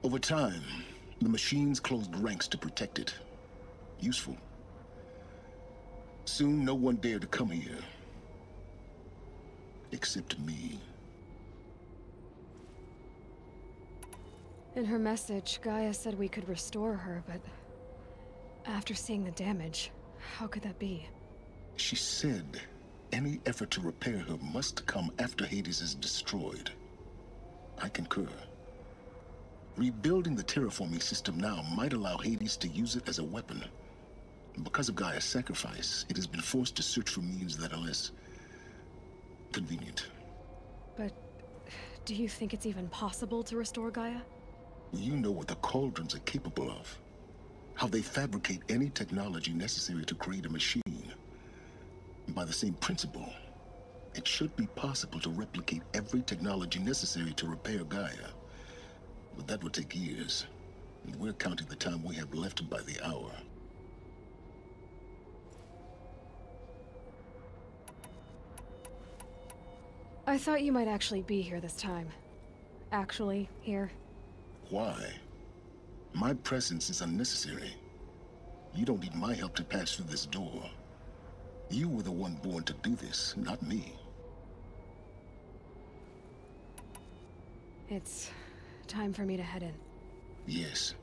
Over time, the machines closed ranks to protect it. Useful. Soon, no one dared to come here. Except me. In her message, Gaia said we could restore her, but after seeing the damage, how could that be? She said any effort to repair her must come after Hades is destroyed. I concur. Rebuilding the terraforming system now might allow Hades to use it as a weapon. Because of Gaia's sacrifice, it has been forced to search for means that are less convenient. But do you think it's even possible to restore Gaia? You know what the Cauldrons are capable of. How they fabricate any technology necessary to create a machine. By the same principle, it should be possible to replicate every technology necessary to repair Gaia. But that would take years. And we're counting the time we have left by the hour. I thought you might actually be here this time. Actually, here. Why? My presence is unnecessary. You don't need my help to pass through this door. You were the one born to do this, not me. It's time for me to head in. Yes.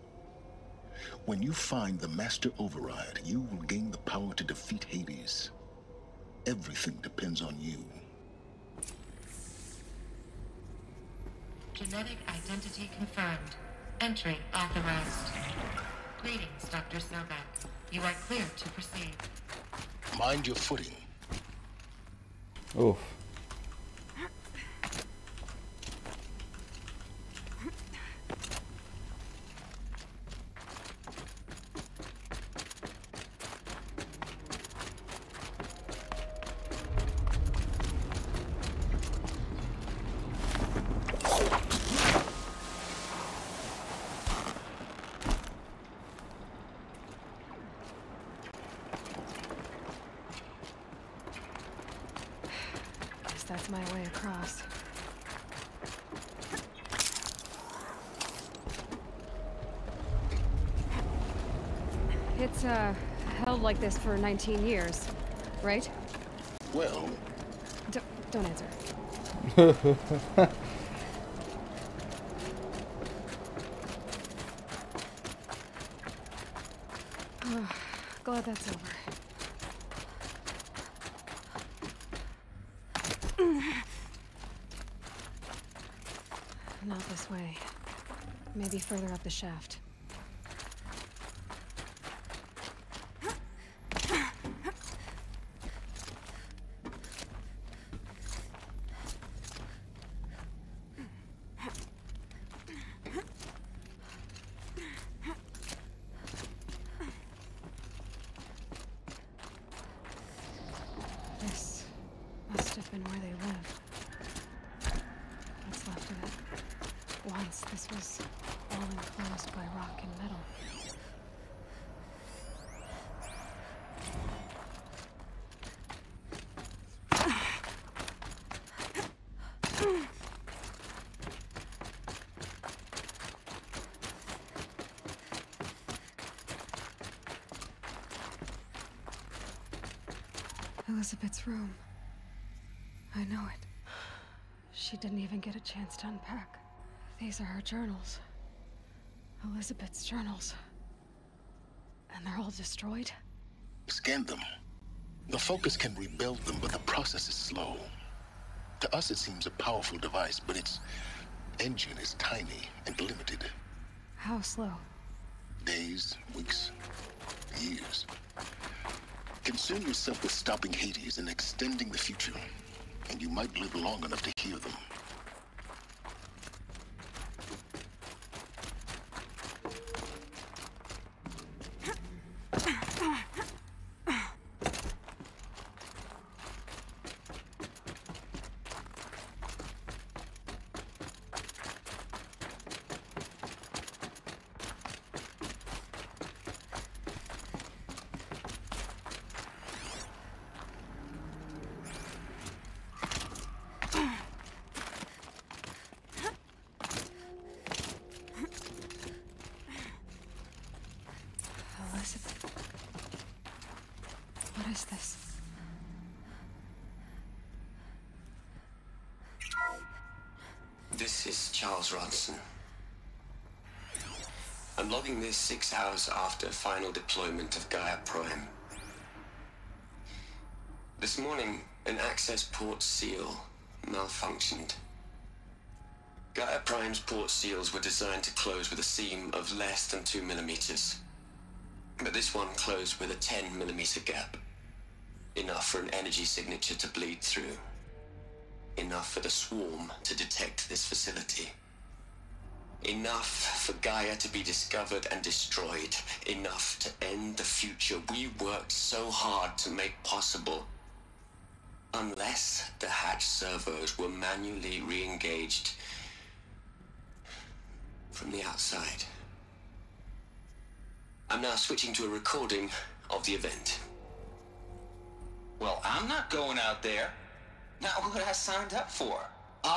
When you find the Master Override, you will gain the power to defeat Hades. Everything depends on you. Genetic identity confirmed. Entry authorized. Greetings, Dr. Sobek. You are clear to proceed. Mind your footing. Oof. That's my way across. It's, held like this for 19 years, right? Well... Don't answer. Glad that's over. Not this way. Maybe further up the shaft. This must have been where they lived. What's left of it. Once this was all enclosed by rock and metal. Elizabeth's room. I know it. She didn't even get a chance to unpack. These are her journals. Elizabeth's journals. And they're all destroyed? Scan them. The Focus can rebuild them, but the process is slow. To us it seems a powerful device, but its engine is tiny and limited. How slow? Days, weeks, years. Concern yourself with stopping Hades and extending the future, and you might live long enough to hear them. What is this? This is Charles Ronson. I'm logging this 6 hours after final deployment of Gaia Prime. This morning, an access port seal malfunctioned. Gaia Prime's port seals were designed to close with a seam of less than 2 millimeters. But this one closed with a 10 millimeter gap. Enough for an energy signature to bleed through. Enough for the swarm to detect this facility. Enough for Gaia to be discovered and destroyed. Enough to end the future we worked so hard to make possible. Unless the hatch servos were manually re-engaged from the outside. I'm now switching to a recording of the event. Well, I'm not going out there. Not what I signed up for.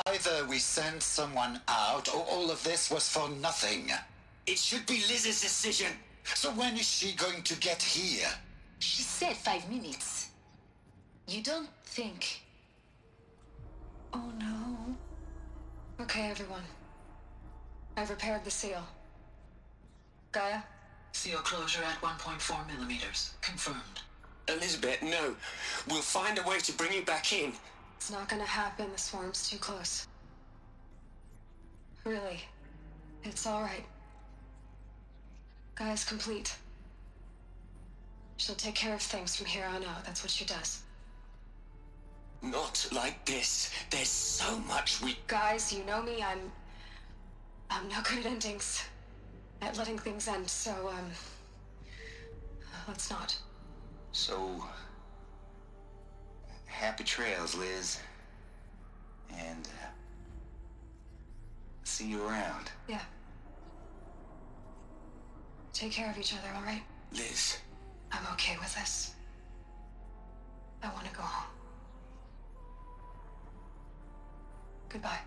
Either we send someone out, or all of this was for nothing. It should be Liz's decision. So when is she going to get here? She said 5 minutes. You don't think... Oh no. Okay, everyone. I've repaired the seal. Gaia? Seal closure at 1.4 millimeters. Confirmed. Elizabeth, no. We'll find a way to bring you back in. It's not gonna happen. The swarm's too close. Really. It's alright. Gaia's complete. She'll take care of things from here on out. That's what she does. Not like this. There's so much we... Guys, you know me. I'm no good at endings. At letting things end, so, let's not. So... happy trails, Liz. And, see you around. Yeah. Take care of each other, alright? Liz. I'm okay with this. I want to go home. Goodbye.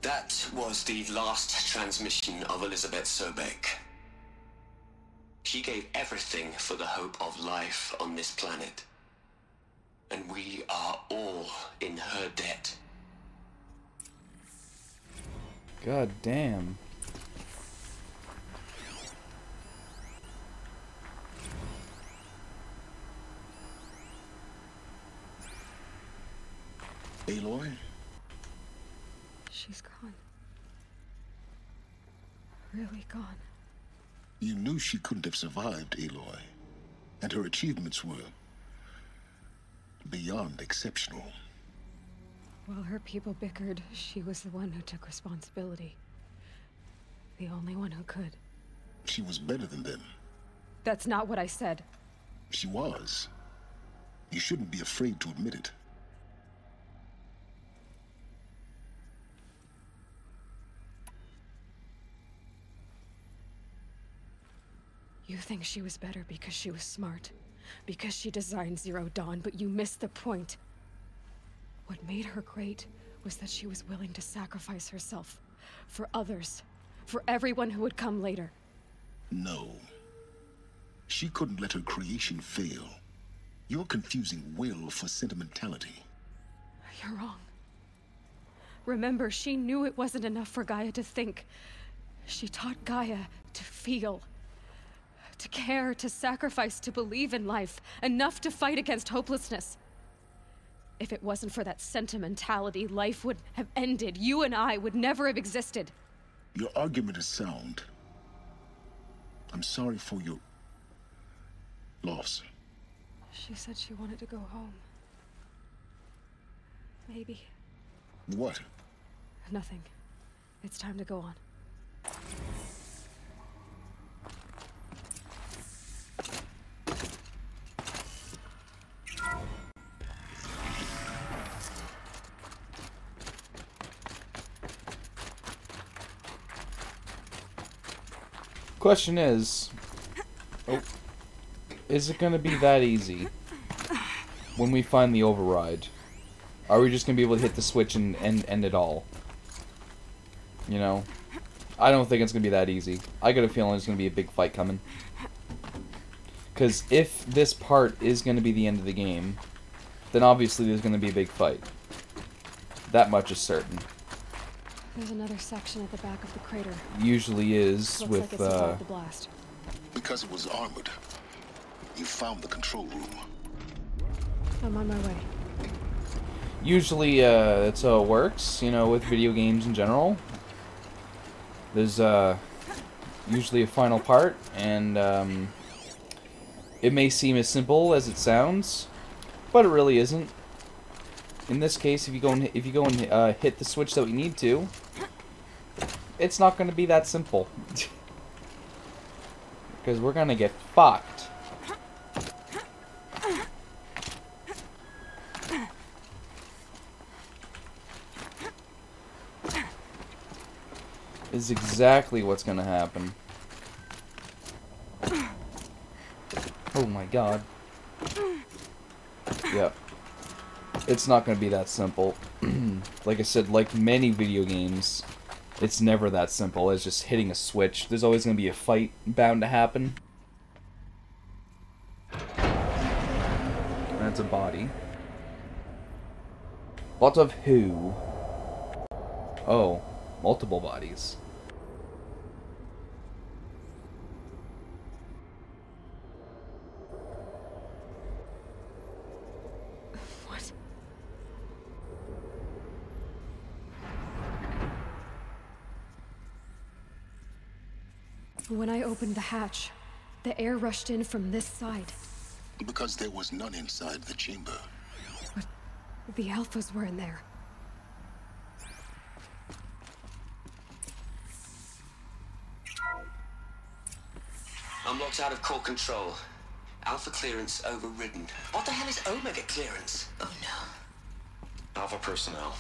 That was the last transmission of Elizabeth Sobeck. She gave everything for the hope of life on this planet. And we are all in her debt. God damn. Aloy? She's gone. Really gone. You knew she couldn't have survived, Aloy. And her achievements were beyond exceptional. While her people bickered, she was the one who took responsibility. The only one who could. She was better than them. That's not what I said. She was. You shouldn't be afraid to admit it. You think she was better because she was smart, because she designed Zero Dawn, but you missed the point. What made her great was that she was willing to sacrifice herself for others, for everyone who would come later. No. She couldn't let her creation fail. You're confusing will for sentimentality. You're wrong. Remember, she knew it wasn't enough for Gaia to think. She taught Gaia to feel. To care, to sacrifice, to believe in life, enough to fight against hopelessness. If it wasn't for that sentimentality, life would have ended. You and I would never have existed. Your argument is sound. I'm sorry for your loss. She said she wanted to go home. Maybe. What? Nothing. It's time to go on. Question is it gonna be that easy when we find the override? Are we just gonna be able to hit the switch and end it all? You know? I don't think it's gonna be that easy. I got a feeling there's gonna be a big fight coming. Because if this part is gonna be the end of the game, then obviously there's gonna be a big fight. That much is certain. There's another section at the back of the crater. Usually is Looks with like it's above the blast. Because it was armored, you found the control room. I'm on my way. Usually that's how it works, you know, with video games in general. There's usually a final part, and it may seem as simple as it sounds, but it really isn't. In this case, if you go and hit the switch that we need to, it's not going to be that simple. Because we're going to get fucked. Is exactly what's going to happen. Oh my god. Yep. It's not going to be that simple. Like I said, like many video games, it's never that simple as just hitting a switch. There's always going to be a fight bound to happen. That's a body. Lots of who? Oh, multiple bodies. When I opened the hatch, the air rushed in from this side. Because there was none inside the chamber. But the Alphas were in there. I'm locked out of core control. Alpha clearance overridden. What the hell is Omega clearance? Oh no. Alpha personnel.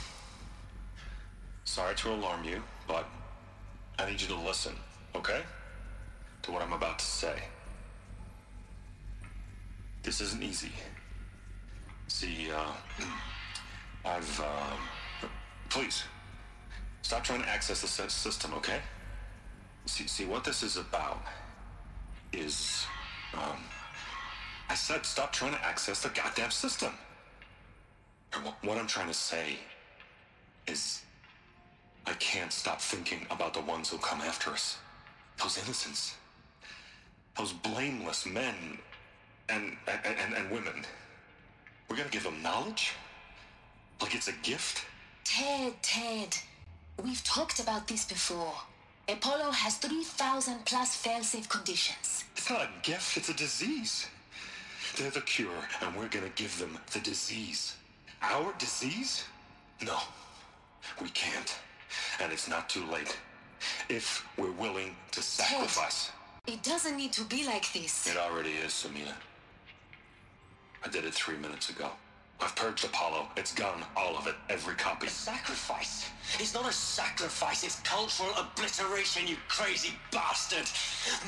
Sorry to alarm you, but I need you to listen, okay? To what I'm about to say. This isn't easy. See, please, stop trying to access the system, okay? See, what this is about is, I said stop trying to access the goddamn system. And what I'm trying to say is, I can't stop thinking about the ones who come after us. Those innocents. Those blameless men and women. We're gonna give them knowledge? Like it's a gift? Ted. We've talked about this before. Apollo has 3,000 plus fail-safe conditions. It's not a gift, it's a disease. They're the cure, and we're gonna give them the disease. Our disease? No, we can't. And it's not too late. If we're willing to sacrifice. Ted, it doesn't need to be like this. It already is, Samina. I did it 3 minutes ago. I've purged Apollo. It's gone, all of it, every copy. A sacrifice? It's not a sacrifice, it's cultural obliteration, you crazy bastard!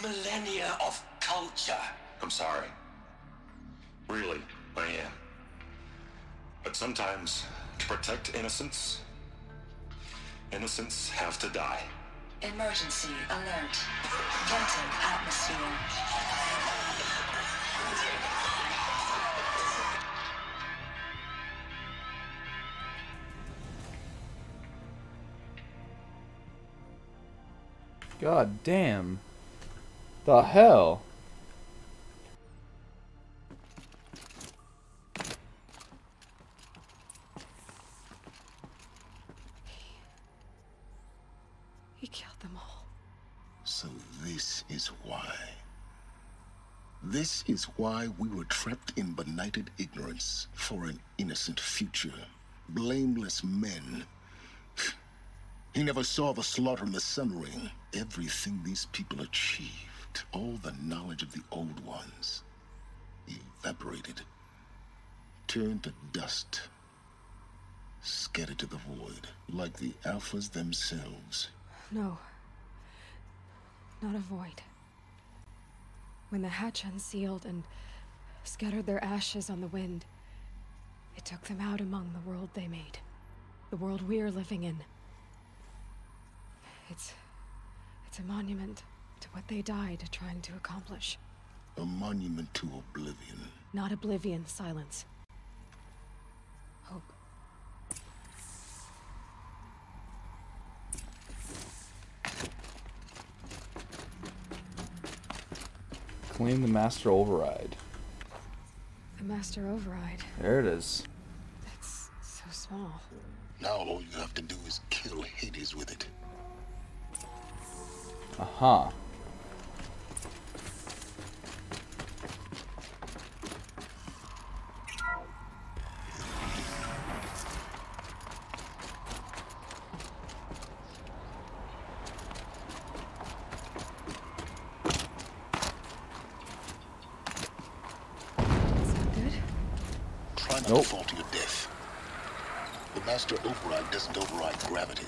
Millennia of culture! I'm sorry. Really, I am. But sometimes, to protect innocence, innocents have to die. Emergency alert. Venting atmosphere. God damn. The hell? He killed them all. So this is why. This is why we were trapped in benighted ignorance for an innocent future. Blameless men. He never saw the slaughter in the Sun Ring. Everything these people achieved, all the knowledge of the old ones, evaporated, turned to dust, scattered to the void, like the Alphas themselves. No. Not a void. When the hatch unsealed and scattered their ashes on the wind, it took them out among the world they made. The world we're living in. It's a monument to what they died trying to accomplish. A monument to oblivion. Not oblivion, silence. Hope. Claim the Master Override. The Master Override. There it is. It's so small. Now all you have to do is kill Hades with it. Aha. Try not Nope. to fall to your death. The Master Override doesn't override gravity.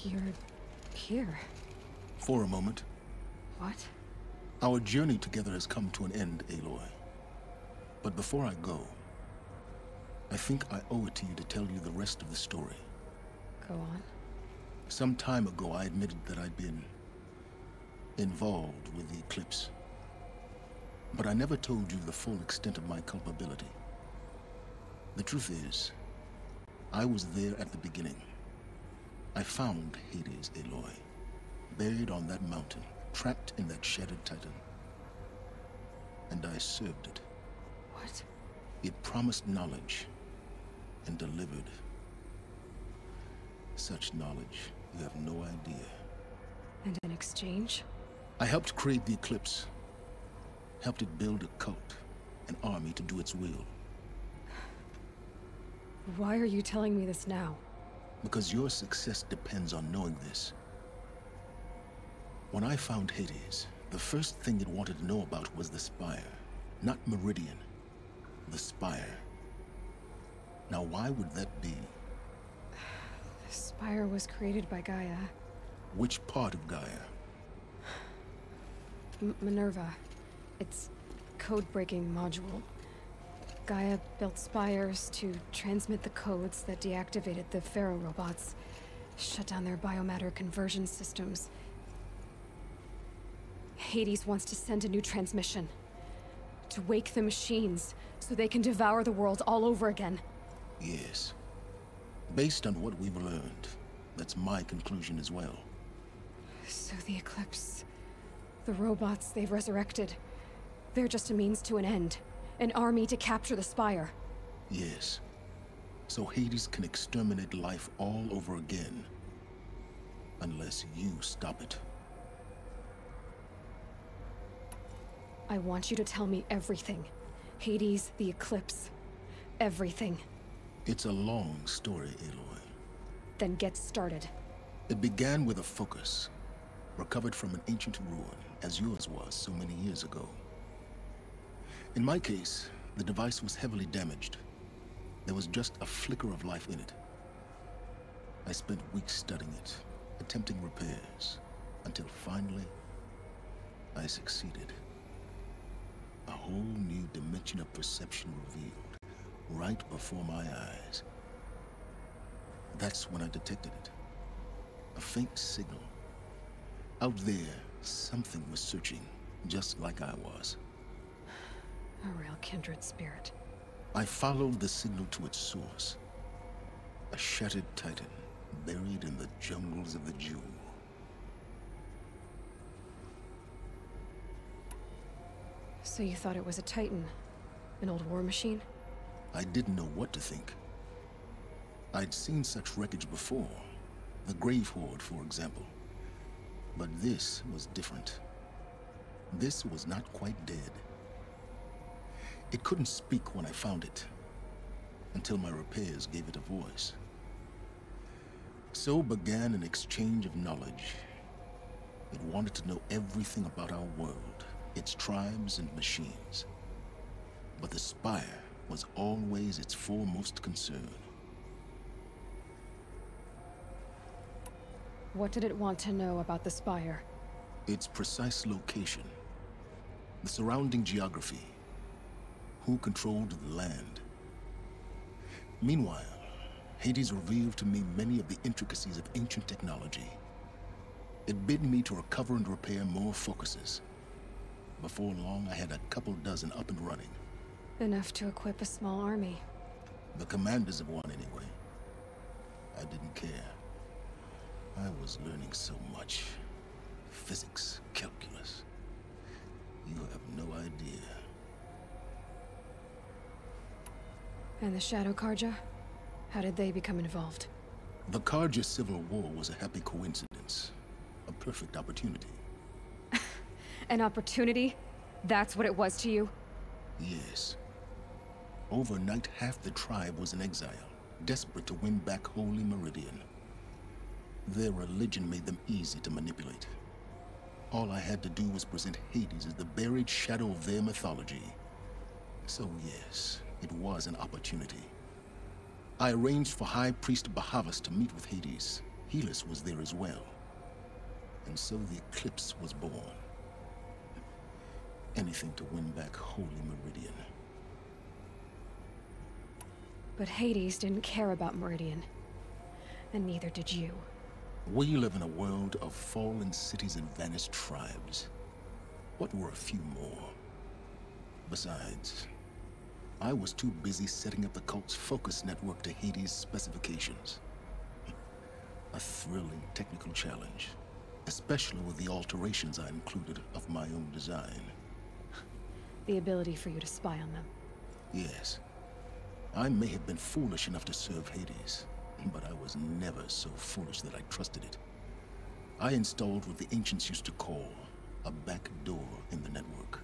You're here. For a moment. What? Our journey together has come to an end, Aloy. But before I go, I think I owe it to you to tell you the rest of the story. Go on. Some time ago, I admitted that I'd been involved with the Eclipse. But I never told you the full extent of my culpability. The truth is, I was there at the beginning. I found Hades, Aloy, buried on that mountain, trapped in that shattered titan. And I served it. What? It promised knowledge and delivered. Such knowledge, you have no idea. And in exchange? I helped create the Eclipse. Helped it build a cult, an army to do its will. Why are you telling me this now? Because your success depends on knowing this. When I found Hades, the first thing it wanted to know about was the Spire. Not Meridian. The Spire. Now why would that be? The Spire was created by Gaia. Which part of Gaia? Minerva. Its code-breaking module. Gaia built spires to transmit the codes that deactivated the Pharaoh robots, shut down their biomatter conversion systems. Hades wants to send a new transmission. To wake the machines, so they can devour the world all over again. Yes. Based on what we've learned, that's my conclusion as well. So the Eclipse... the robots they've resurrected... they're just a means to an end. An army to capture the Spire. Yes. so Hades can exterminate life all over again. Unless you stop it. I want you to tell me everything. Hades, the Eclipse, everything. It's a long story, Aloy. Then get started. It began with a focus, recovered from an ancient ruin, as yours was so many years ago. In my case, the device was heavily damaged. There was just a flicker of life in it. I spent weeks studying it, attempting repairs, until finally, I succeeded. A whole new dimension of perception revealed, right before my eyes. That's when I detected it. A faint signal. Out there, something was searching, just like I was. A real kindred spirit. I followed the signal to its source. A shattered titan, buried in the jungles of the Jewel. So you thought it was a titan? An old war machine? I didn't know what to think. I'd seen such wreckage before. The Grave Horde, for example. But this was different. This was not quite dead. It couldn't speak when I found it, until my repairs gave it a voice. So began an exchange of knowledge. It wanted to know everything about our world, its tribes and machines. But the Spire was always its foremost concern. What did it want to know about the Spire? Its precise location, the surrounding geography, who controlled the land. Meanwhile, Hades revealed to me many of the intricacies of ancient technology. It bid me to recover and repair more focuses. Before long, I had a couple dozen up and running. Enough to equip a small army. The commanders of one, anyway. I didn't care. I was learning so much. Physics, calculus. You have no idea. And the Shadow Carja? How did they become involved? The Carja Civil War was a happy coincidence. A perfect opportunity. An opportunity? That's what it was to you? Yes. Overnight, half the tribe was in exile, desperate to win back Holy Meridian. Their religion made them easy to manipulate. All I had to do was present Hades as the buried shadow of their mythology. So yes, it was an opportunity. I arranged for High Priest Bahavas to meet with Hades. Helis was there as well. And so the Eclipse was born. Anything to win back Holy Meridian. But Hades didn't care about Meridian. And neither did you. We live in a world of fallen cities and vanished tribes. What were a few more? Besides, I was too busy setting up the cult's focus network to Hades' specifications. A thrilling technical challenge, especially with the alterations I included of my own design. The ability for you to spy on them. Yes. I may have been foolish enough to serve Hades, but I was never so foolish that I trusted it. I installed what the ancients used to call a back door in the network.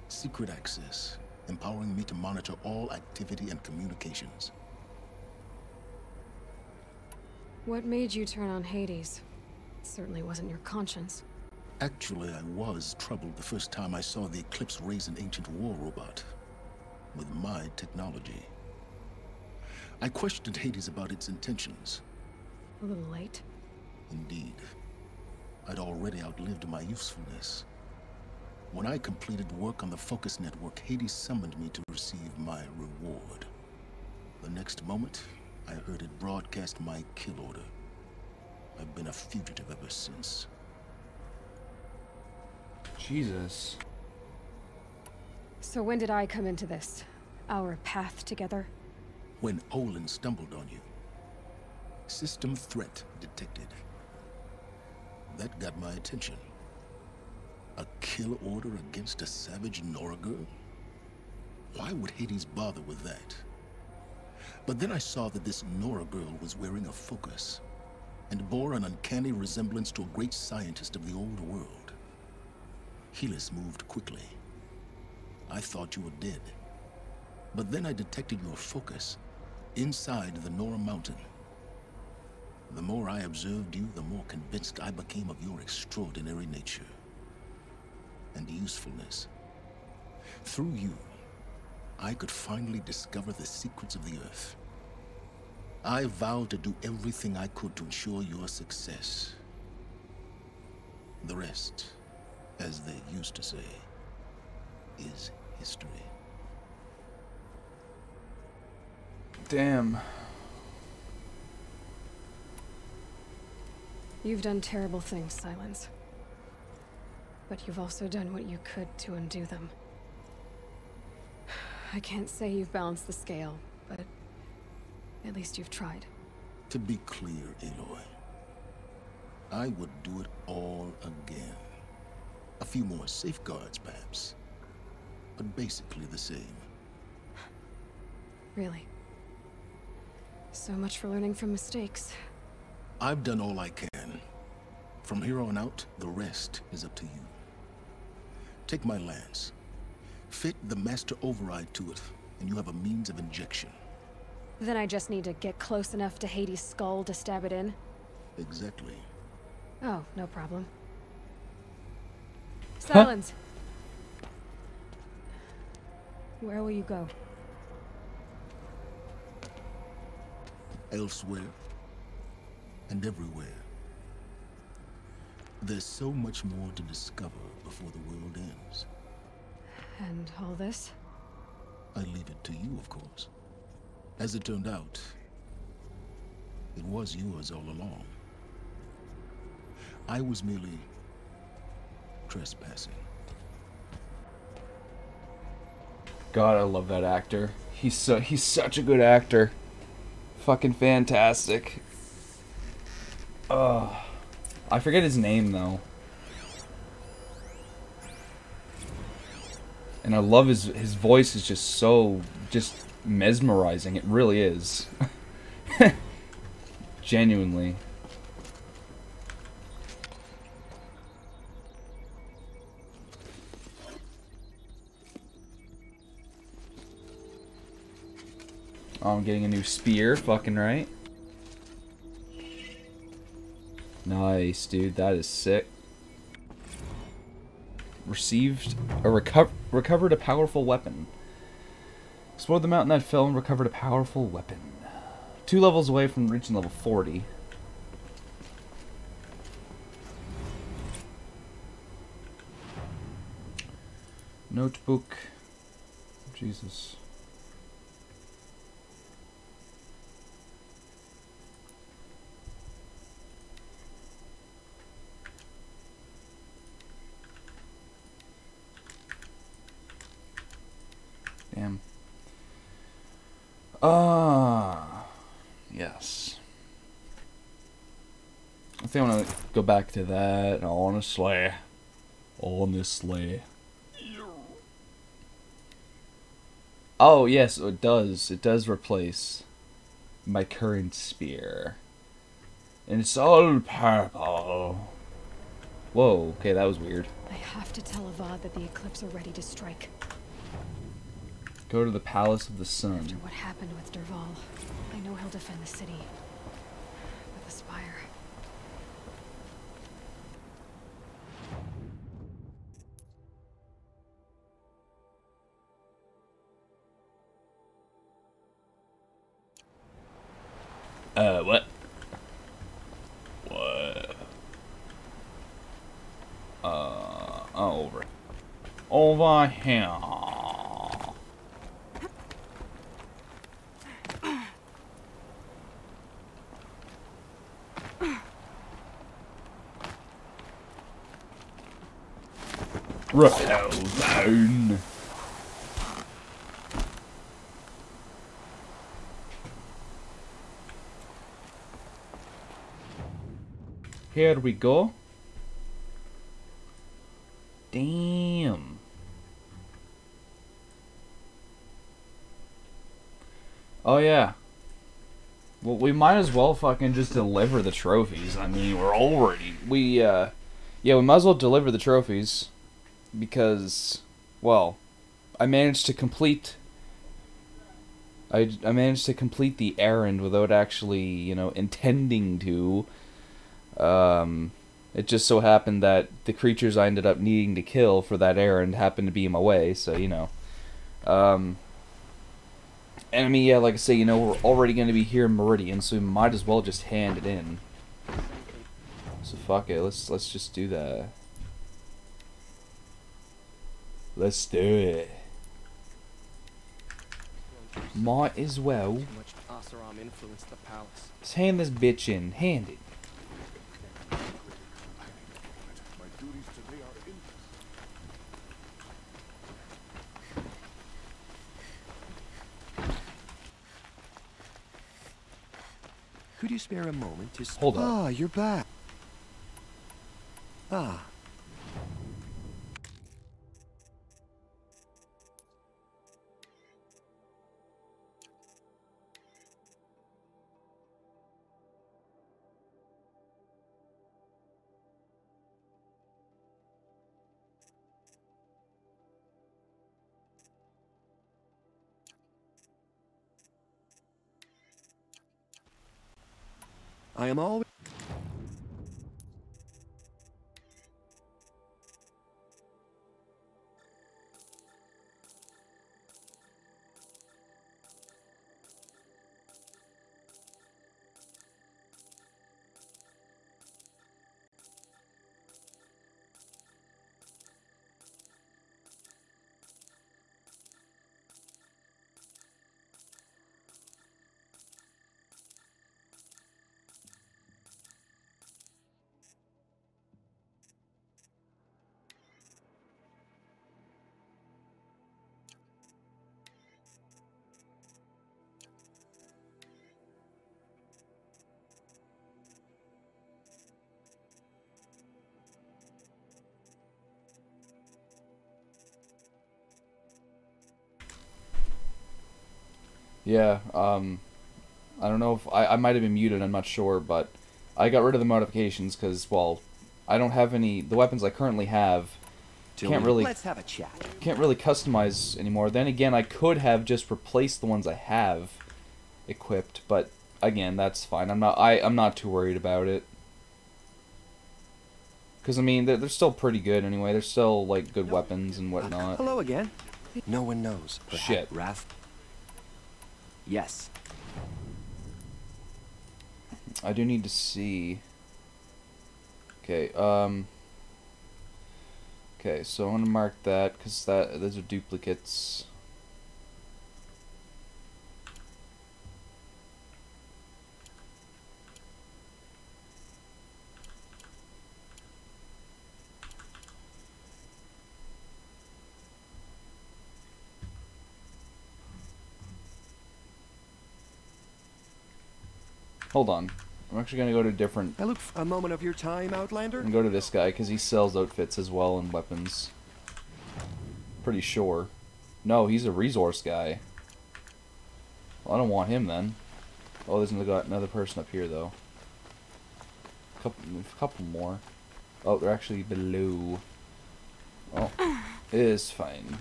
Secret access, empowering me to monitor all activity and communications. What made you turn on Hades? It certainly wasn't your conscience. Actually, I was troubled the first time I saw the Eclipse raise an ancient war robot. With my technology. I questioned Hades about its intentions. A little late. Indeed. I'd already outlived my usefulness. When I completed work on the Focus Network, Hades summoned me to receive my reward. The next moment, I heard it broadcast my kill order. I've been a fugitive ever since. Jesus. So when did I come into this? Our path together? When Olin stumbled on you. System threat detected. That got my attention. A kill order against a savage Nora girl? Why would Hades bother with that? But then I saw that this Nora girl was wearing a focus and bore an uncanny resemblance to a great scientist of the old world. Helis moved quickly. I thought you were dead. But then I detected your focus inside the Nora mountain. The more I observed you, the more convinced I became of your extraordinary nature and usefulness. Through you, I could finally discover the secrets of the Earth. I vowed to do everything I could to ensure your success. The rest, as they used to say, is history. Damn. You've done terrible things, Silence. But you've also done what you could to undo them. I can't say you've balanced the scale, but at least you've tried. To be clear, Aloy, I would do it all again. A few more safeguards, perhaps, but basically the same. Really? So much for learning from mistakes. I've done all I can. From here on out, the rest is up to you. Take my lance. Fit the master override to it, and you have a means of injection. Then I just need to get close enough to Hades' skull to stab it in? Exactly. Oh, no problem. Silence! Where will you go? Elsewhere. And everywhere. There's so much more to discover before the world ends. And all this? I leave it to you, of course. As it turned out, it was yours all along. I was merely trespassing. God, I love that actor. He's such a good actor. Fucking fantastic. I forget his name though. And I love his voice is just so mesmerizing. It really is. Genuinely. Oh, I'm getting a new spear, fucking right. Nice, dude, that is sick. Recovered a powerful weapon. Explored the mountain that fell and recovered a powerful weapon. 2 levels away from reaching level 40. Notebook. Jesus. Damn. Yes. I think I want to go back to that, honestly. Oh, yes, it does. It does replace my current spear. And it's all purple. Whoa, okay, that was weird. I have to tell Avad that the Eclipse are ready to strike. Go to the Palace of the Sun. After what happened with Dervahl, I know he'll defend the city. With the Spire. What? What? Over here. Repel zone. Here we go. Damn. Oh yeah. Well, we might as well fucking just deliver the trophies. I mean, yeah, we might as well deliver the trophies because, well, I managed to complete. I managed to complete the errand without actually, you know, intending to. It just so happened that the creatures I ended up needing to kill for that errand happened to be in my way, so, you know. And I mean, yeah, like I say, you know, we're already going to be here in Meridian, so we might as well just hand it in. So fuck it, let's just do that. Let's do it. Might as well. Let's hand this bitch in. Hand it. Could you spare a moment to... Hold on. Ah, you're back. Ah. I am always... Yeah, I don't know if I might have been muted, I'm not sure, but I got rid of the modifications because, well, I don't have any, the weapons I currently have Let's have a chat. Can't really customize anymore. Then again, I could have just replaced the ones I have equipped, but again, that's fine. I'm not too worried about it. Because I mean, they're still pretty good anyway. They're still like good weapons and whatnot. Hello again. No one knows. Shit. Wrath. Yes. I do need to see. Okay, okay, so I'm gonna mark that because those are duplicates. Hold on. I'm actually going to go to a different... I look a moment of your time, Outlander. And go to this guy, because he sells outfits as well and weapons. Pretty sure. No, he's a resource guy. Well, I don't want him then. Oh, there's another person up here, though. A couple more. Oh, they're actually below. Oh, it is fine.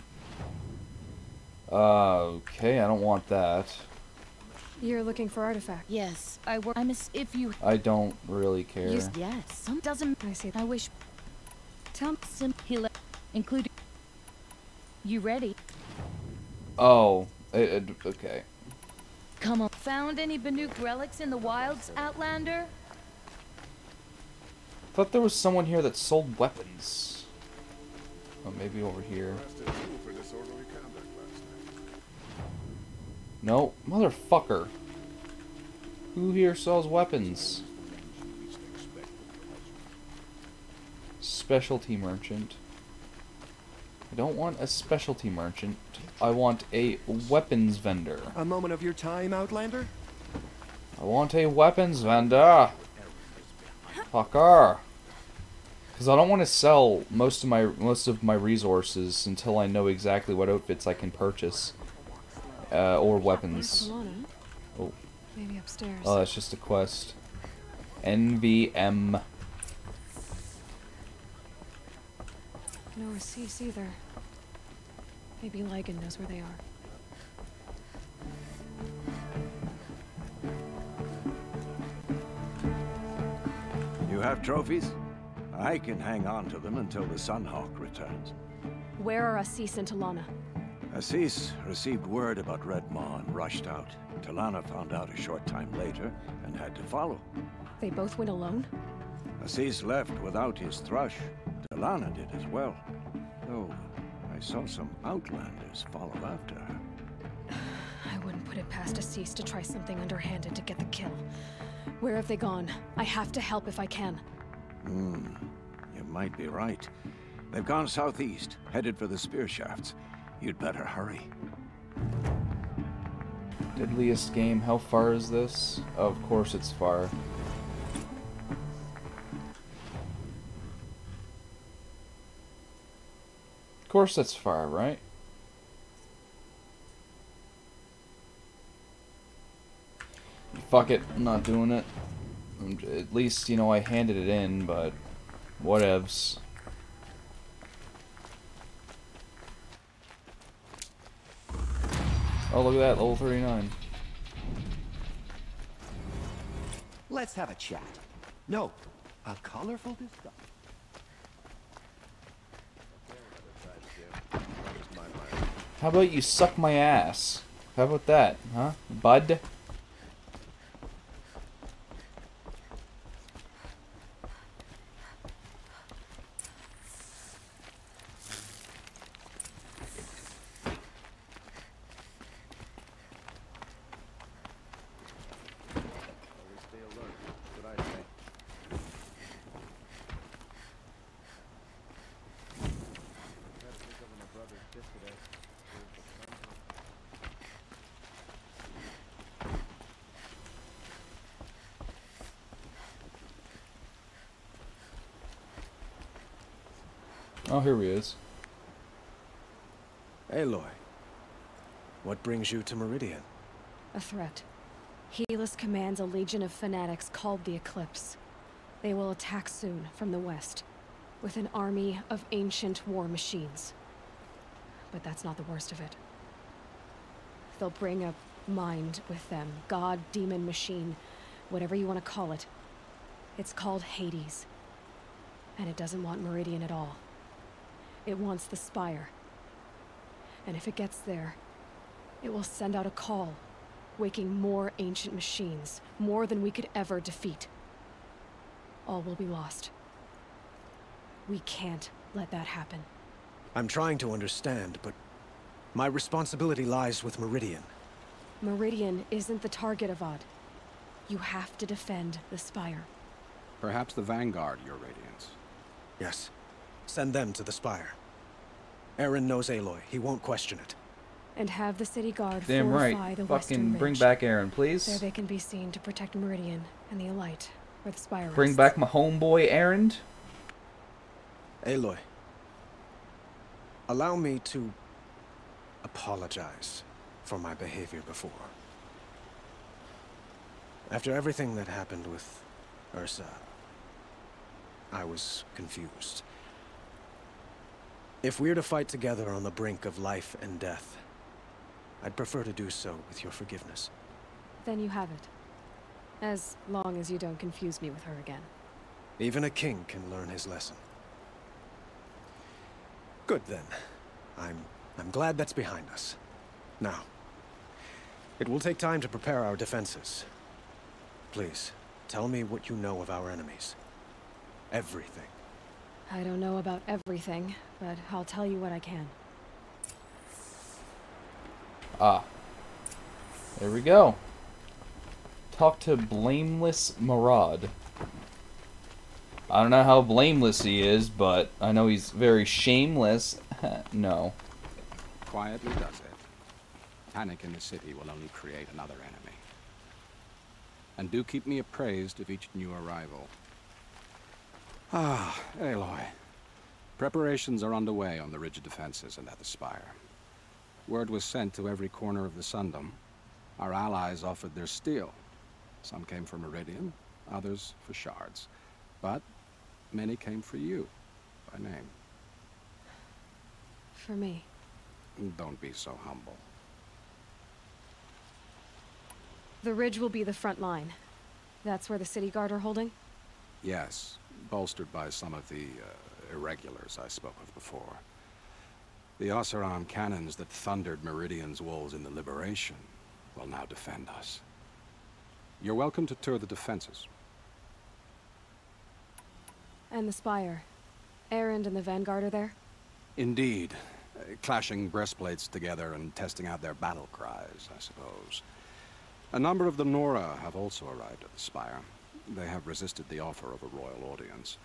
Okay, I don't want that. You're looking for artifact. Yes, I work. If you. I don't really care. Yes, some doesn't. I see. I wish. Tell some heal, including. You ready? Oh, okay. Come on. Found any Banuk relics in the wilds, Outlander? Thought there was someone here that sold weapons. Oh, maybe over here. No, motherfucker. Who here sells weapons? Specialty merchant. I don't want a specialty merchant. I want a weapons vendor. A moment of your time, Outlander. I want a weapons vendor. Fucker. Because I don't want to sell most of my resources until I know exactly what outfits I can purchase. Or weapons. Oh. Maybe upstairs. Oh, that's just a quest. NVM. No receipts either. Maybe Ligon knows where they are. You have trophies? I can hang on to them until the Sunhawk returns. Where are Assis and Talana? Assis received word about Red Maw and rushed out. Talana found out a short time later and had to follow. They both went alone? Assis left without his thrush. Talana did as well. Though I saw some Outlanders follow after her. I wouldn't put it past Assis to try something underhanded to get the kill. Where have they gone? I have to help if I can. You might be right. They've gone southeast, headed for the spear shafts. You'd better hurry. Deadliest game. How far is this? Of course it's far. Of course that's far, right? Fuck it, I'm not doing it. At least, you know, I handed it in, but whatevs. Oh, look at that, level 39. Let's have a chat. No, a colorful discussion. How about you suck my ass? How about that, huh, bud? Oh, here he is. Aloy, what brings you to Meridian? A threat. Helis commands a legion of fanatics called the Eclipse. They will attack soon from the west, with an army of ancient war machines. But that's not the worst of it. They'll bring a mind with them. God, demon, machine, whatever you want to call it. It's called Hades. And it doesn't want Meridian at all. It wants the Spire. And if it gets there, it will send out a call, waking more ancient machines, more than we could ever defeat. All will be lost. We can't let that happen. I'm trying to understand, but my responsibility lies with Meridian. Meridian isn't the target, Avad. You have to defend the Spire. Perhaps the Vanguard, Your Radiance. Yes. Send them to the Spire. Eren knows Aloy. He won't question it. And have the city guard Damn fortify right. the Fucking western ridge. bring back Eren, please. There they can be seen to protect Meridian and the Elite, where the Spire Bring rests. back my homeboy Eren. Aloy, allow me to apologize for my behavior before. After everything that happened with Ursa, I was confused. If we're to fight together on the brink of life and death, I'd prefer to do so with your forgiveness. Then you have it. As long as you don't confuse me with her again. Even a king can learn his lesson. Good then. I'm glad that's behind us. Now, it will take time to prepare our defenses. Please, tell me what you know of our enemies. Everything. I don't know about everything, but I'll tell you what I can. Ah. There we go. Talk to Blameless Marad. I don't know how blameless he is, but I know he's very shameless. No. Quietly does it. Panic in the city will only create another enemy. And do keep me appraised of each new arrival. Ah, Aloy. Preparations are underway on the ridge defenses and at the Spire. Word was sent to every corner of the Sundom. Our allies offered their steel. Some came for Meridian, others for shards. But many came for you, by name. For me. Don't be so humble. The ridge will be the front line. That's where the city guard are holding? Yes, bolstered by some of the irregulars I spoke of before. The Oseram cannons that thundered Meridian's walls in the Liberation will now defend us. You're welcome to tour the defenses. And the Spire. Erend and the Vanguard are there? Indeed. Clashing breastplates together and testing out their battle cries, I suppose. A number of the Nora have also arrived at the Spire. They have resisted the offer of a royal audience.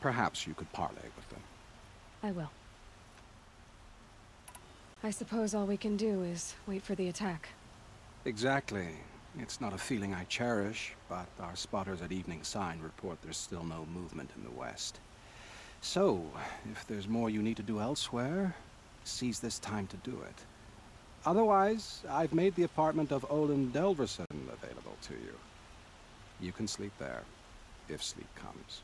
Perhaps you could parley with them. I will. I suppose all we can do is wait for the attack. Exactly. It's not a feeling I cherish, but our spotters at Evening Sign report there's still no movement in the west. So, if there's more you need to do elsewhere, seize this time to do it. Otherwise, I've made the apartment of Olin Delverson available to you. You can sleep there, if sleep comes.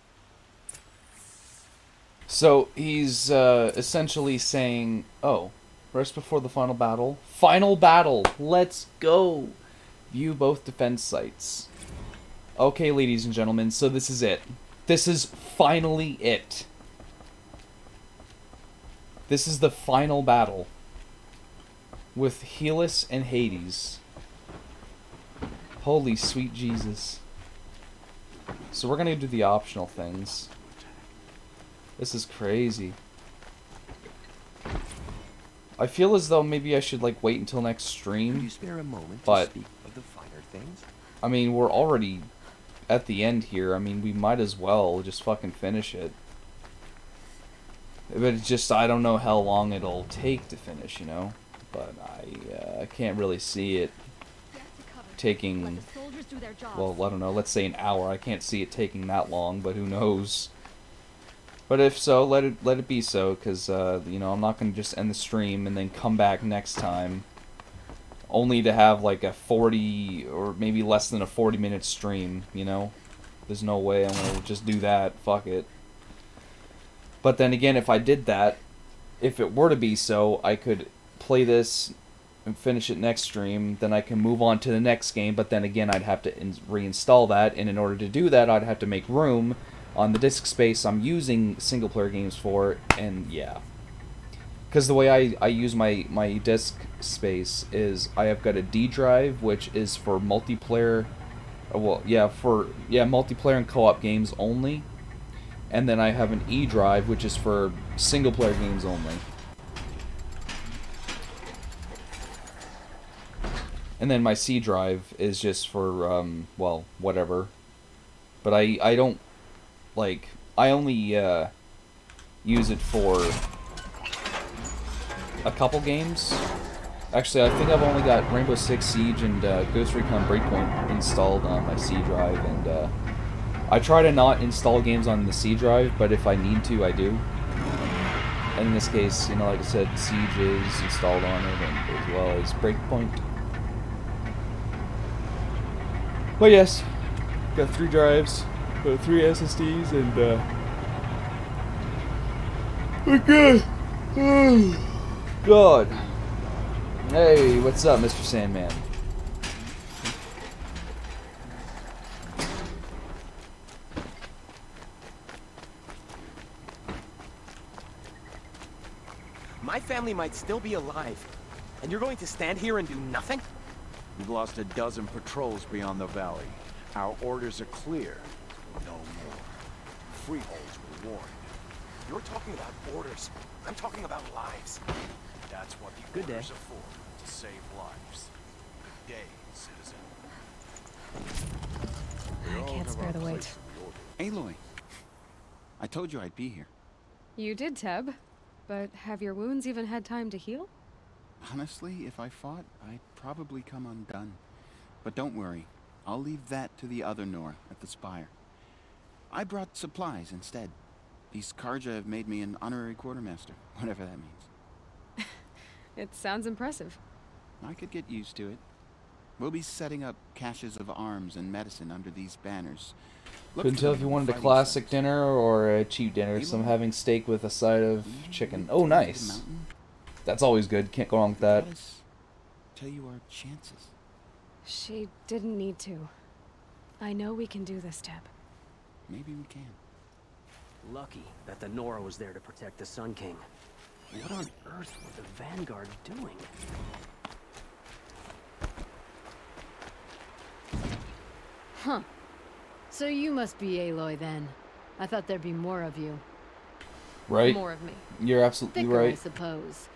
So, he's essentially saying, oh, rest before the final battle. Final battle! Let's go! View both defense sites. Okay, ladies and gentlemen, so this is it. This is finally it. This is the final battle with Helis and Hades. Holy sweet Jesus. So we're gonna do the optional things. This is crazy. I feel as though maybe I should like wait until next stream. Could you spare a moment but to speak of the finer things? I mean, we're already at the end here. I mean, we might as well just fucking finish it. But it's just, I don't know how long it'll take to finish, you know? But I can't really see it taking, well, I don't know, let's say an hour. I can't see it taking that long, but who knows? But if so, let it be so, because, you know, I'm not going to just end the stream and then come back next time only to have, like, a 40, or maybe less than a 40-minute stream, you know? There's no way I'm going to just do that. Fuck it. But then again, if I did that, if it were to be so, I could play this and finish it next stream, then I can move on to the next game, but then again, I'd have to reinstall that, and in order to do that, I'd have to make room on the disk space I'm using single-player games for, and yeah. Because the way I use my disk space is I have got a D drive, which is for multiplayer, well, yeah, multiplayer and co-op games only. And then I have an E drive, which is for single-player games only. And then my C drive is just for, well, whatever. But I don't, like, I only use it for a couple games. Actually, I think I've only got Rainbow Six Siege and Ghost Recon Breakpoint installed on my C drive, and I try to not install games on the C drive, but if I need to, I do. And in this case, you know, like I said, Siege is installed on it, and as well as Breakpoint. But yes, got 3 drives, 3 SSDs, and we're good. Oh, God. Hey, what's up, Mr. Sandman? My family might still be alive, and you're going to stand here and do nothing? We've lost a dozen patrols beyond the valley. Our orders are clear. No more. Freeholds were warned. You're talking about orders. I'm talking about lives. That's what the Good orders day. are for, to save lives. Good day, citizen. I can't spare the wait. Aloy, I told you I'd be here. You did, Teb. But have your wounds even had time to heal? Honestly, if I fought, I'd probably come undone. But don't worry, I'll leave that to the other Nora at the Spire. I brought supplies instead. These Karja have made me an honorary quartermaster, whatever that means. It sounds impressive. I could get used to it. We'll be setting up caches of arms and medicine under these banners. Couldn't tell if you wanted a classic dinner or a cheap dinner, so I'm having steak with a side of chicken. Oh, nice. That's always good. Can't go wrong with that. Tell you our chances. She didn't need to. I know we can do this, Teb. Maybe we can. Lucky that the Nora was there to protect the Sun King. What on earth were the Vanguard doing? Huh. So you must be Aloy then. I thought there'd be more of you. Right? More of me. You're absolutely Thicker, right. I suppose.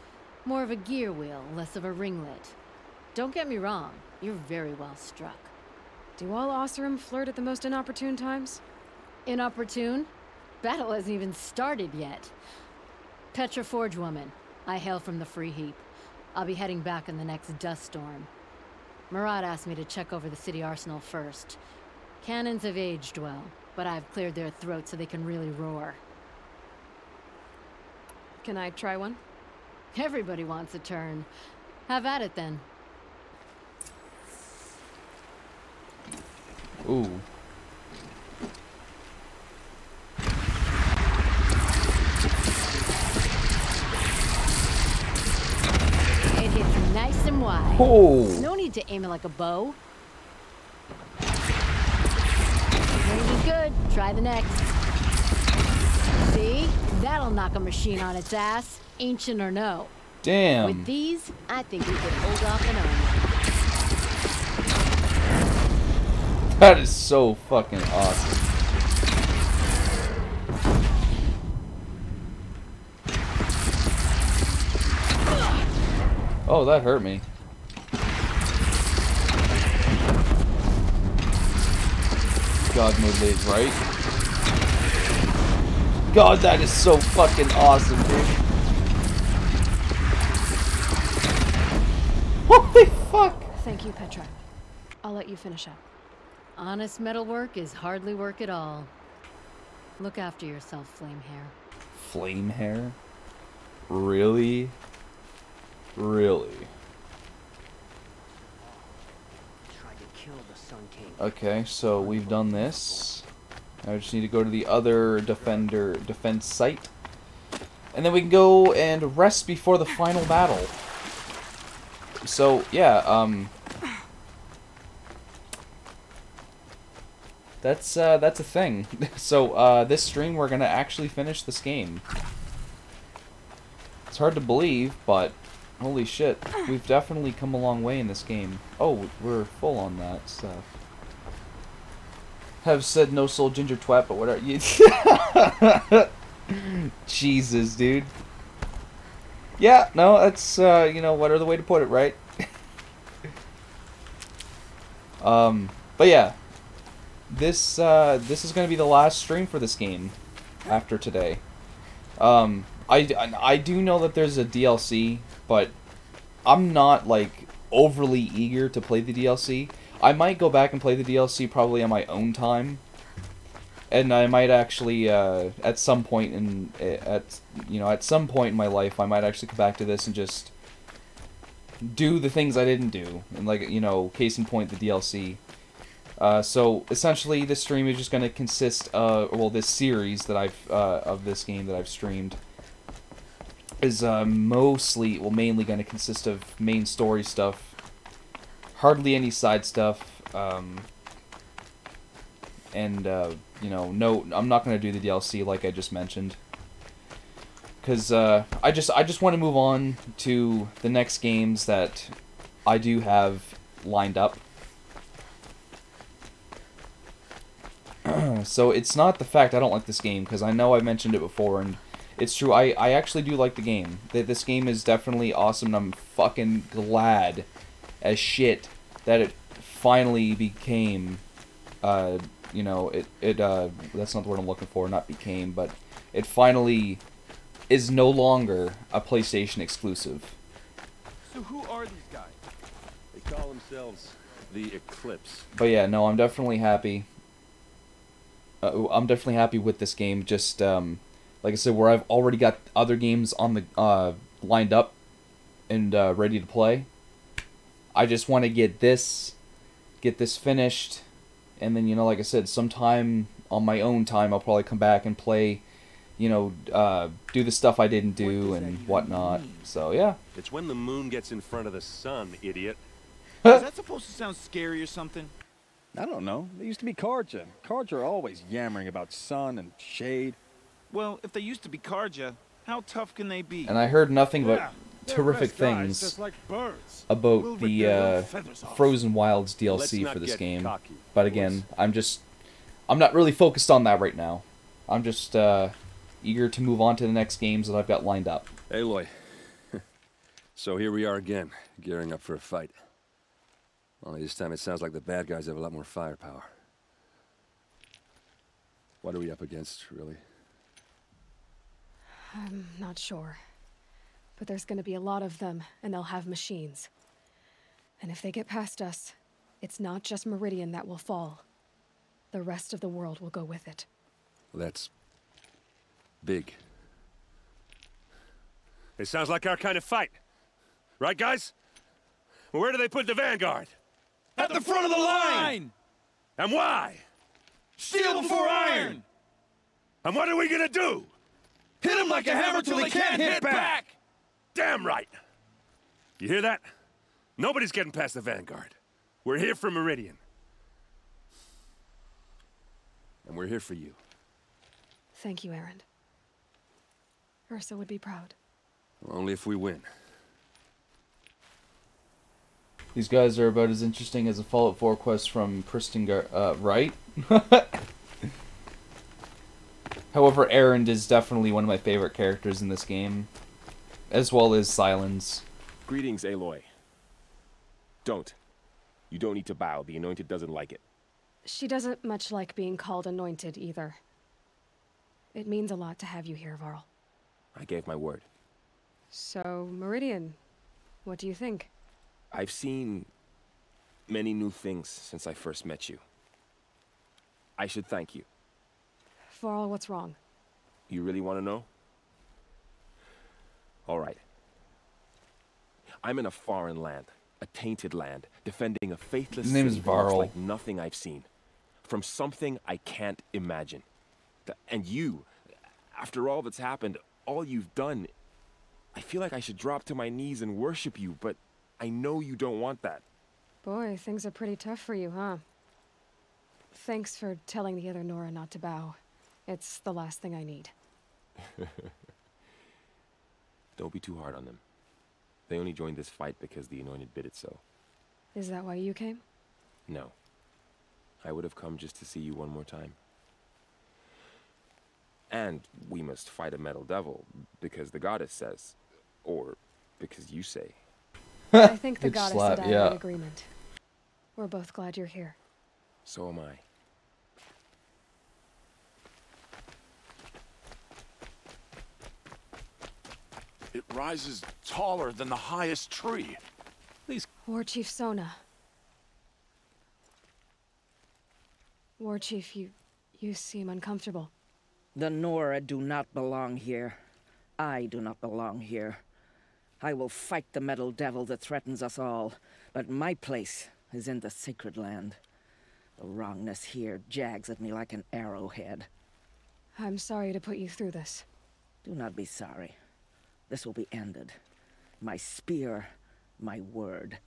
More of a gear wheel, less of a ringlet. Don't get me wrong, you're very well struck. Do all Oseram flirt at the most inopportune times? Inopportune? Battle hasn't even started yet. Petra Forge woman. I hail from the Free Heap. I'll be heading back in the next dust storm. Murad asked me to check over the city arsenal first. Cannons have aged well, but I've cleared their throats so they can really roar. Can I try one? Everybody wants a turn. Have at it then. Ooh. It hits nice and wide. Oh. No need to aim it like a bow. Range is good. Try the next. See? That'll knock a machine on its ass, ancient or no. Damn. With these, I think we could hold off an own. That is so fucking awesome. Oh, that hurt me. God mode leads, right? God, that is so fucking awesome, dude. Holy fuck! Thank you, Petra. I'll let you finish up. Honest metal work is hardly work at all. Look after yourself, Flame Hair. Flame Hair? Really? Really? Tried to kill the Sun King. Okay, so we've done this. I just need to go to the other defense site. And then we can go and rest before the final battle. So, yeah, that's a thing. So, this stream we're gonna actually finish this game. It's hard to believe, but holy shit, we've definitely come a long way in this game. Oh, we're full on that stuff. Have said no soul ginger twat, but whatever. Jesus, dude. Yeah, no, that's you know, what other way to put it, right? But yeah, this is gonna be the last stream for this game after today. I do know that there's a DLC, but I'm not like overly eager to play the DLC. I might go back and play the DLC probably on my own time, and I might actually at some point in at some point in my life I might actually come back to this and just do the things I didn't do, and like, you know, case in point, the DLC. So essentially, this stream is just going to consist of, well, this series that I've of this game that I've streamed is mainly going to consist of main story stuff. Hardly any side stuff, and you know, no, I'm not gonna do the DLC like I just mentioned, because I just want to move on to the next games that I do have lined up. So it's not the fact I don't like this game, because I know I mentioned it before, and it's true. I actually do like the game. This game is definitely awesome, and I'm fucking glad as shit that it finally became, you know, that's not the word I'm looking for, not became, but it finally is no longer a PlayStation exclusive. So who are these guys? They call themselves the Eclipse. But yeah, no, I'm definitely happy. I'm definitely happy with this game, just, like I said, where I've already got other games on the, lined up and, ready to play. I just want to get this finished, and then, you know, like I said, sometime on my own time, I'll probably come back and play, you know, do the stuff I didn't do and whatnot. So, yeah. It's when the moon gets in front of the sun, idiot. Is that supposed to sound scary or something? I don't know. They used to be Carja. Carja are always yammering about sun and shade. Well, if they used to be Carja, how tough can they be? And I heard nothing but terrific things about the Frozen Wilds DLC for this game. But again, I'm not really focused on that right now. I'm just eager to move on to the next games that I've got lined up. Aloy. So here we are again, gearing up for a fight. Only this time it sounds like the bad guys have a lot more firepower. What are we up against, really? I'm not sure. But there's gonna be a lot of them, and they'll have machines. And if they get past us, it's not just Meridian that will fall. The rest of the world will go with it. Well, that's big. It sounds like our kind of fight. Right, guys? Well, where do they put the Vanguard? At the front of the line! And why? Steel before iron! And what are we gonna do? Hit them like a hammer till they can't hit back! Damn right! You hear that? Nobody's getting past the Vanguard. We're here for Meridian. And we're here for you. Thank you, Erend. Ursa would be proud. Well, only if we win. These guys are about as interesting as a Fallout 4 quest from Pristingar, right? However, Erend is definitely one of my favorite characters in this game, as well as Sylens. Greetings, Aloy. Don't. You don't need to bow. The Anointed doesn't like it. She doesn't much like being called Anointed, either. It means a lot to have you here, Varl. I gave my word. So, Meridian, what do you think? I've seen many new things since I first met you. I should thank you. Varl, what's wrong? You really want to know? All right. I'm in a foreign land, a tainted land, defending a faithless His name is city that looks Varl. like nothing I've seen. From something I can't imagine. And you, after all that's happened, all you've done, I feel like I should drop to my knees and worship you, but I know you don't want that. Boy, things are pretty tough for you, huh? Thanks for telling the other Nora not to bow. It's the last thing I need. Don't be too hard on them. They only joined this fight because the Anointed bid it so. Is that why you came? No. I would have come just to see you one more time. And we must fight a metal devil, because the goddess says. Or because you say. I think the Good goddess slap, and I are yeah. in agreement. We're both glad you're here. So am I. It rises taller than the highest tree. War Chief Sona. War Chief, you seem uncomfortable. The Nora do not belong here. I do not belong here. I will fight the metal devil that threatens us all, but my place is in the sacred land. The wrongness here jags at me like an arrowhead. I'm sorry to put you through this. Do not be sorry. This will be ended. My spear, my word.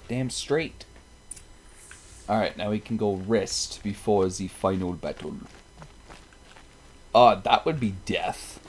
Damn straight. Alright, now we can go rest before the final battle. That would be death.